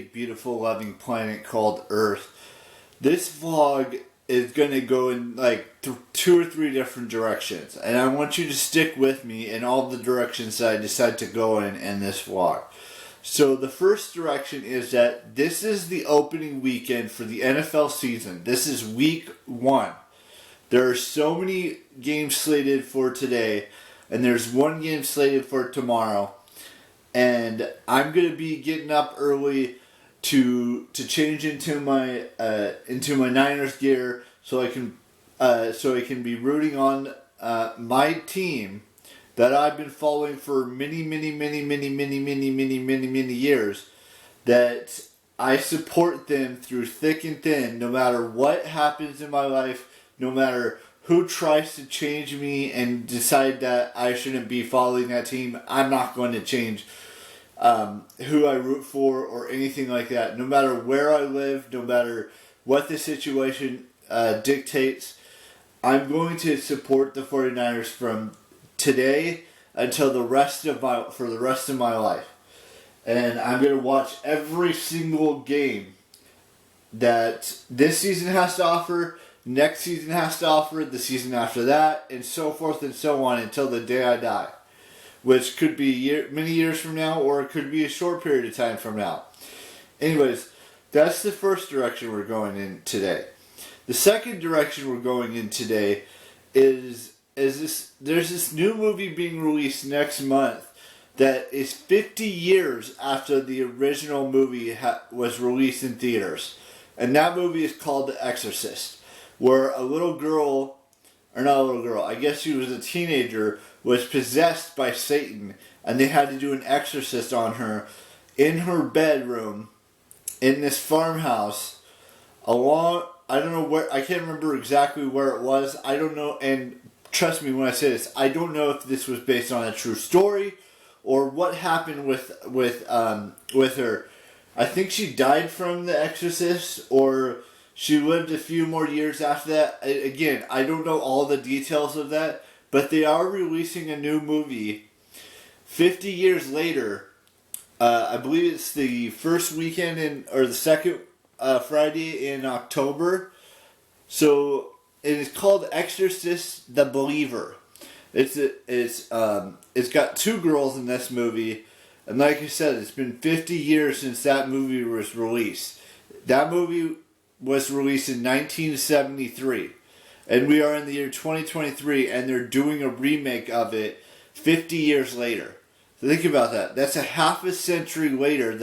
big, beautiful, loving planet called Earth. This vlog is going to go in like two or three different directions. And I want you to stick with me in all the directions that I decide to go in this vlog. So the first direction is that this is the opening weekend for the NFL season. This is week 1. There are so many games slated for today, and there's one game slated for tomorrow. And I'm going to be getting up early to change into my Niners gear so I can be rooting on my team that I've been following for many years, that I support them through thick and thin, no matter what happens in my life, no matter who tries to change me and decide that I shouldn't be following that team. I'm not going to change who I root for or anything like that. No matter where I live, no matter what the situation dictates, I'm going to support the 49ers from today until the rest of my life. And I'm going to watch every single game that this season has to offer, next season has to offer, the season after that, and so forth and so on until the day I die. Which could be many years from now, or it could be a short period of time from now. Anyways, that's the first direction we're going in today. The second direction we're going in today is this. There's this new movie being released next month that is 50 years after the original movie was released in theaters. And that movie is called The Exorcist, where a little girl, or not a little girl, I guess she was a teenager, was possessed by Satan, and they had to do an exorcist on her in her bedroom in this farmhouse I don't know where, I can't remember exactly where it was. I don't know, and trust me when I say this, I don't know if this was based on a true story or what happened with her. I think she died from the exorcist, or she lived a few more years after that. Again, I don't know all the details of that. But they are releasing a new movie 50 years later. I believe it's the first weekend or the second Friday in October. So it is called Exorcist the Believer. It's got two girls in this movie, and like I said, it's been 50 years since that movie was released. That movie was released in 1973. And we are in the year 2023, and they're doing a remake of it 50 years later. So think about that. That's a half a century later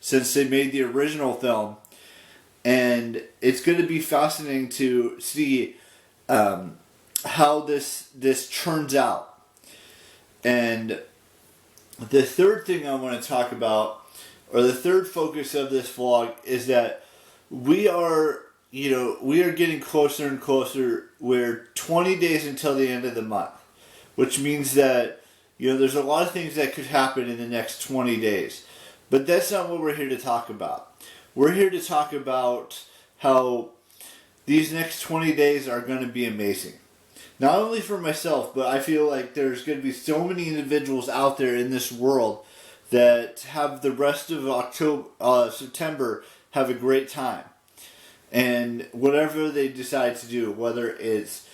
since they made the original film. And it's going to be fascinating to see how this turns out. And the third thing I want to talk about, or the third focus of this vlog, is that we are getting closer and closer. We're 20 days until the end of the month, which means that, there's a lot of things that could happen in the next 20 days. But that's not what we're here to talk about. We're here to talk about how these next 20 days are going to be amazing. Not only for myself, but I feel like there's going to be so many individuals out there in this world that have the rest of September have a great time. And whatever they decide to do, whether it's,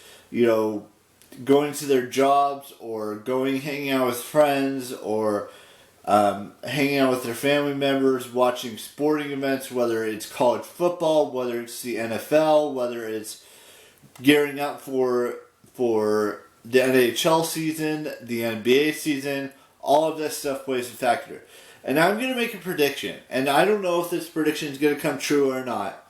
going to their jobs or hanging out with friends or hanging out with their family members, watching sporting events, whether it's college football, whether it's the NFL, whether it's gearing up for the NHL season, the NBA season, all of this stuff plays a factor. And I'm going to make a prediction, and I don't know if this prediction is going to come true or not.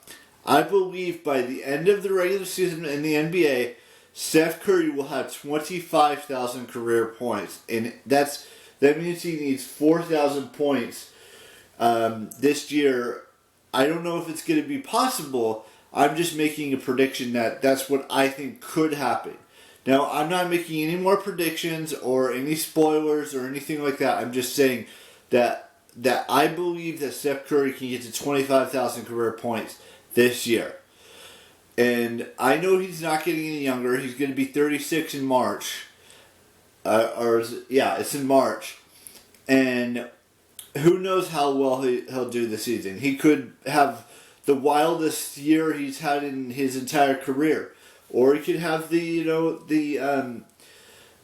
I believe by the end of the regular season in the NBA, Steph Curry will have 25,000 career points. And that means he needs 4,000 points this year. I don't know if it's going to be possible. I'm just making a prediction that's what I think could happen. Now, I'm not making any more predictions or any spoilers or anything like that. I'm just saying that I believe that Steph Curry can get to 25,000 career points this year. And I know he's not getting any younger. He's going to be 36 in March. It's in March. And who knows how well he'll do this season. He could have the wildest year he's had in his entire career. Or he could have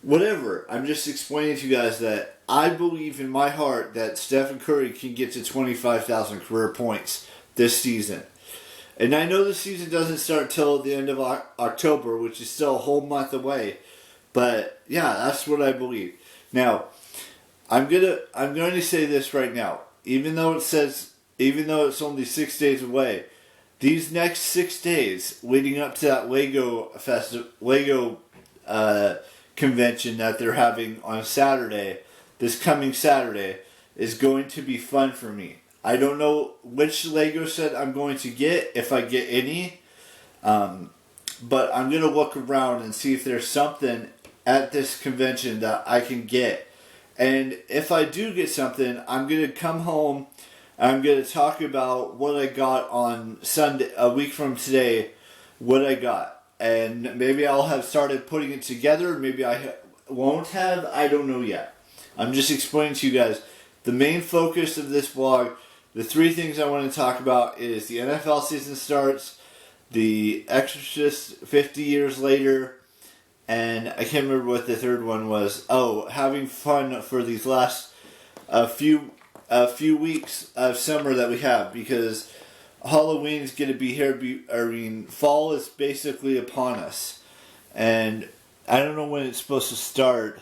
whatever. I'm just explaining to you guys that I believe in my heart that Stephen Curry can get to 25,000 career points this season. And I know the season doesn't start till the end of October, which is still a whole month away. But yeah, that's what I believe. Now, I'm going to say this right now. Even though it's only 6 days away, these next 6 days leading up to that Lego convention that they're having on Saturday, this coming Saturday, is going to be fun for me. I don't know which Lego set I'm going to get, if I get any, but I'm going to look around and see if there's something at this convention that I can get. And if I do get something, I'm going to come home and I'm going to talk about what I got on Sunday, a week from today, what I got. And maybe I'll have started putting it together, maybe I won't have, I don't know yet. I'm just explaining to you guys, the main focus of this vlog, the three things I want to talk about is the NFL season starts, the Exorcist 50 years later, and I can't remember what the third one was. Oh, having fun for these last few weeks of summer that we have, because Halloween is going to be here. Fall is basically upon us, and I don't know when it's supposed to start.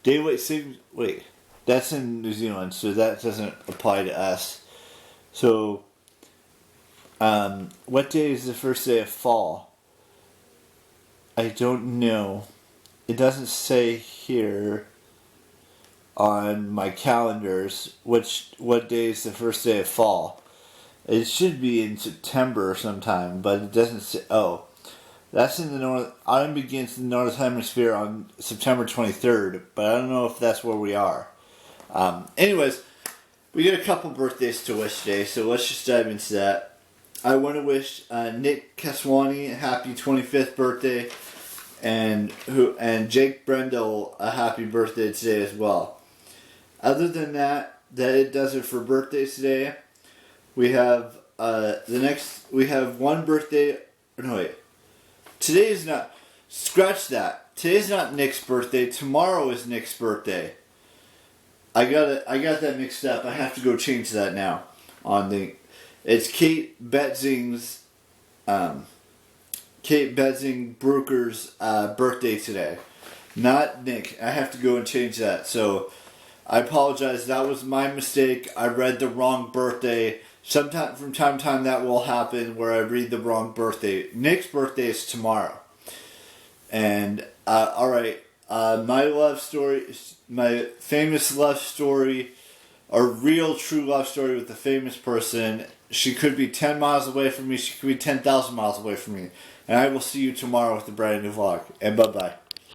Wait, that's in New Zealand, so that doesn't apply to us. So, what day is the first day of fall? I don't know. It doesn't say here on my calendars what day is the first day of fall. It should be in September or sometime, but it doesn't say. Oh, that's in the north. Autumn begins in the northern hemisphere on September 23rd, but I don't know if that's where we are. Anyways, we got a couple birthdays to wish today, so let's just dive into that. I want to wish Nick Kaswani a happy 25th birthday, and Jake Brendel a happy birthday today as well. Other than that it does it for birthdays today. We have we have one birthday. No wait, today is not. Scratch that. Today's not Nick's birthday. Tomorrow is Nick's birthday. I got that mixed up. I have to go change that now. It's Kate Betzing Brooker's birthday today, not Nick. I have to go and change that. So I apologize. That was my mistake. I read the wrong birthday. Sometime from time to time that will happen where I read the wrong birthday. Nick's birthday is tomorrow. And alright, my love story, my famous love story, a real true love story with a famous person. She could be 10 miles away from me. She could be 10,000 miles away from me. And I will see you tomorrow with a brand new vlog. And bye-bye.